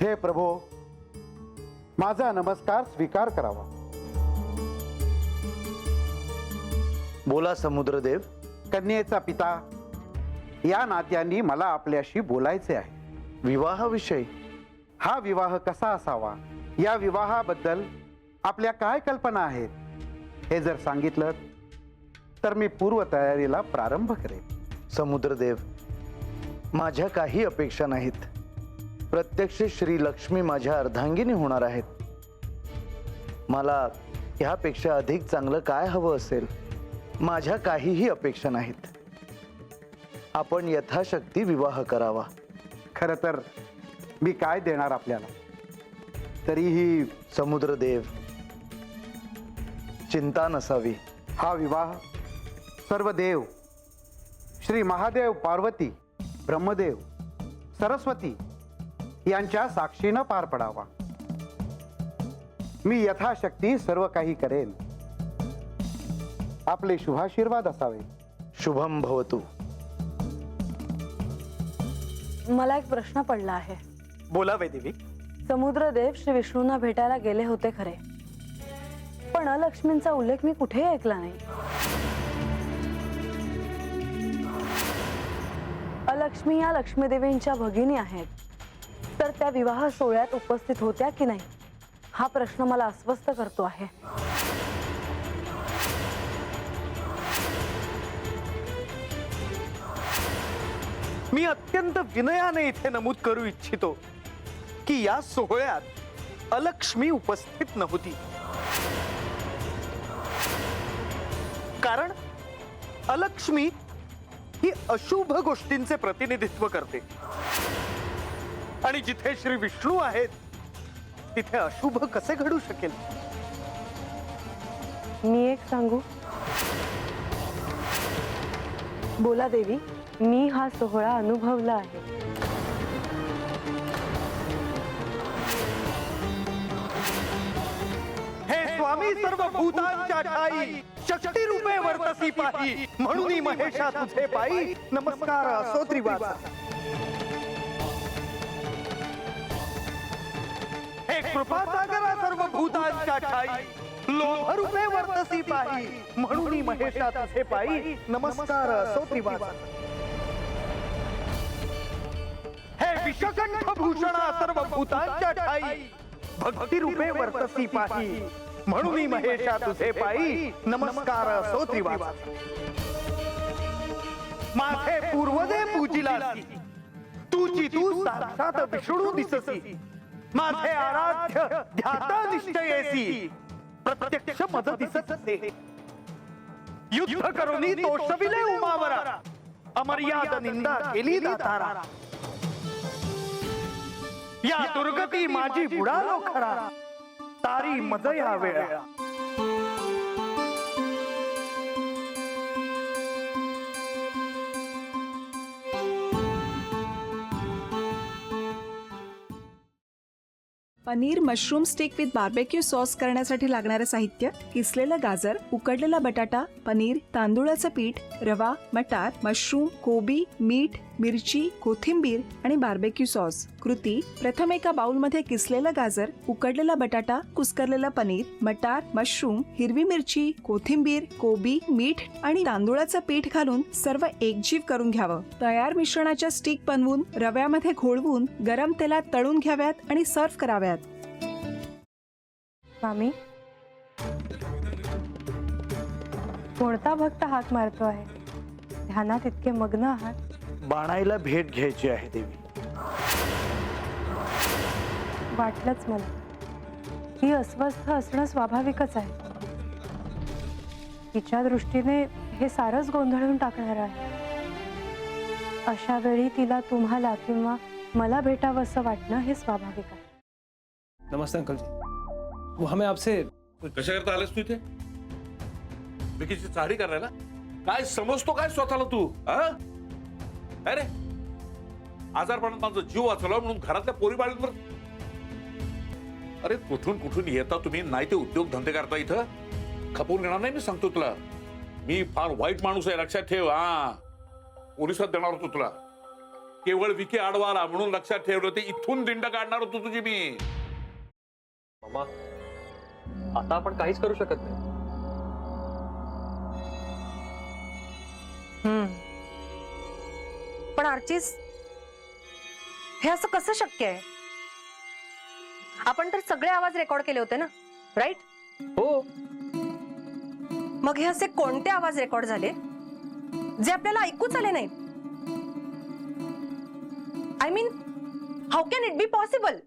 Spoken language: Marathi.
हे प्रभो, माझा नमस्कार स्वीकार करावा। बोला समुद्रदेव। कन्येचा पिता या नात्यांनी मला आपल्याशी बोलायचे आहे। विवाहाविषयी? हा विवाह कसा असावा, या विवाहाबद्दल आपल्या काय कल्पना आहेत, हे जर सांगितलं तर मी पूर्व तयारीला प्रारंभ करेन। समुद्रदेव, माझ्या काही अपेक्षा नाहीत। प्रत्यक्ष श्री लक्ष्मी माझ्या अर्धांगिनी होणार आहेत। मला ह्यापेक्षा अधिक चांगलं काय हवं असेल? माझ्या काहीही अपेक्षा नाहीत। आपण यथाशक्ती विवाह करावा। खरं तर मी काय देणार आपल्याला, तरीही समुद्रदेव, चिंता नसावी। हा विवाह सर्व देव, श्री महादेव, पार्वती, ब्रह्मदेव, सरस्वती यांच्या साक्षीनं पार पडावा। मी यथाशक्ती सर्व काही करेन। आपले शुभाशीर्वाद असावे। शुभम भवतु। मला एक प्रश्न पडला आहे। बोला वैदेवी। समुद्रदेव श्री विष्णूंना भेटायला गेले होते खरे, पण अलक्ष्मींचा उल्लेख मी कुठेही ऐकला नाही। अलक्ष्मी या लक्ष्मीदेवींच्या भगिनी आहेत, तर त्या विवाह सोहळ्यात उपस्थित होत्या की नाही, हा प्रश्न मला अस्वस्थ करतो आहे। मी अत्यंत विनयाने इथे नमूद करू इच्छितो की या सोहळ्यात अलक्ष्मी उपस्थित नव्हती, कारण अलक्ष्मी ही अशुभ गोष्टींचे प्रतिनिधित्व करते, आणि जिथे श्री विष्णू आहेत तिथे अशुभ कसे घडू शकेल? मी एक सांगू? बोला देवी, मी हा सोहळा अनुभवला आहे। हे स्वामी सर्व भूतांच्या ठाई, शक्ती रूपे वर्तसी पाही, म्हणून महेशा तुझे पायी, नमस्कार असो त्रिवासा। हे कृपा सागरा सर्व भूतांच्या ठाई, लोभ रूपे वर्तसी पाही, म्हणून महेशा तुझे पायी, नमस्कार असो त्रिवासा। हे विषकंठ भूषणा सर्व भूतांच्या ठाई, भक्ती रूपे वर्तसी पाही, म्हणून महेशा तुझे पायी, नमस्कार असो त्रिवासा। माझे पूर्वजे पूजिलासी, तूची तू साक्षात विष्णू दिससी, माझे आराध्य ध्याता निश्चयेसी, प्रत्यक्ष मज दिसते। युद्ध करुनी तोषविले उमावरा, अमर्याद निंदा केली दातारा, या दुर्गती माझी बुडालो खरा, तारी मज या वेळा। Paneer mushroom stick with barbecue sauce करण्यासाठी लागणारे साहित्य: किसलेलं गाजर, उकडलेला बटाटा, पनीर, तांदूळाचं पीठ, रवा, मटार, मशरूम, कोबी, मीठ, मिरची, कोथिंबीर आणि बार्बेक्यू सॉस। कृती: प्रथम एका बाउलमध्ये किसलेलं गाजर, उकडलेला बटाटा, कुस्करलेलं पनीर, मटार, मशरूम, हिरवी मिरची, कोथिंबीर, कोबी, मीठ आणि तांदूळाचं पीठ घालून सर्व एकजीव करून घ्यावं। तयार मिश्रणाच्या स्टिक बनवून रव्यामध्ये घोळवून गरम तेलात तळून घ्याव्यात आणि सर्व्ह कराव्यात। स्वामी, कोणता भक्त हाक मारतो आहे? ध्यानात इतके मग्न आहात? बाणाईला भेट घ्यायची आहे देवी। वाटलंच मला, ही अस्वस्थ असणं स्वाभाविकच आहे। तिच्या दृष्टीने हे सारंच गोंधळून टाकणार आहे। अशा वेळी तिला तुम्हाला किंवा मला भेटावं असं वाटणं हे स्वाभाविक आहे। नमस्ते अंकल जी, वो हमें आपसे कशा करता आलास तू इथे? विकीची चारी करायला? काय समजतो काय स्वतःला तू? अरे आजारपणात माझा जीव वाचवला म्हणून घरातल्या पोरी बाळींवर, अरे कुठून कुठून येता तुम्ही, नाही ते उद्योग धंदे करता इथं? खपवून घेणार नाही मी सांगतो तुला। मी फार वाईट माणूस आहे, लक्षात ठेव। पोलिसात देणार होतो तुला। केवळ विखे आडवाला म्हणून लक्षात ठेवलं ते इथून दिंड काढणार होतो तुझी मी. मामा आता आपण काहीच करू शकत नाही. पण आर्चिस, हे असं कसं शक्य आहे? आपण तर सगळे आवाज रेकॉर्ड केले होते ना, राईट? हो, मग हे असे कोणते आवाज रेकॉर्ड झाले जे आपल्याला ऐकूच आले नाहीत? I mean, how can it be possible?